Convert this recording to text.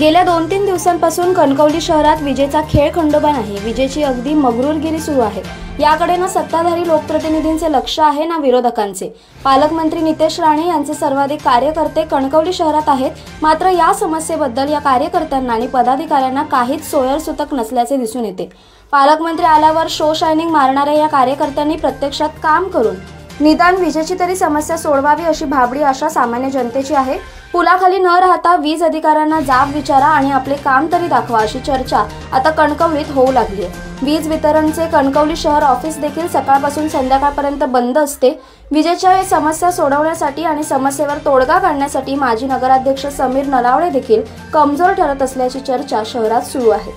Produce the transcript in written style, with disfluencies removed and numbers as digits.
गेल्या 2-3 दिवसांपासून कणकवली शहरात विजेचा खेळ खंडोबा नाही. विजेची अगदी मगरूरगिरी सुरू आहे. याकडे ना सत्ताधारी लोकप्रतिनिधींचे लक्ष आहे ना विरोधकांचे. पालकमंत्री नितेश राणे यांचे सर्वाधिक कार्यकर्ते कणकवली शहरात आहेत. मात्र या समस्येबद्दल या कार्यकर्त्यांना आणि पदाधिकाऱ्यांना काहीच सोयरसूतक नसल्याचे दिसून येते. पालकमंत्री आल्यावर शो शायनिंग मारणाऱ्या या कार्यकर्त्यांनी प्रत्यक्षात काम करून निदान विजेची तरी समस्या सोडवावी अशी भाबडी आशा सामान्य जनतेची आहे. पुलाखाली न राहता वीज अधिकाऱ्यांना जाब विचारा आणि आपले काम तरी दाखवा अशी चर्चा आता कणकवलीत होऊ लागली आहे. वीज वितरणचे कणकवली शहर ऑफिस देखील सकाळपासून संध्याकाळपर्यंत बंद असते. विजेच्या समस्या सोडवण्यासाठी आणि समस्येवर तोडगा काढण्यासाठी माजी नगराध्यक्ष समीर नलावडे देखील कमजोर ठरत असल्याची चर्चा शहरात सुरू आहे.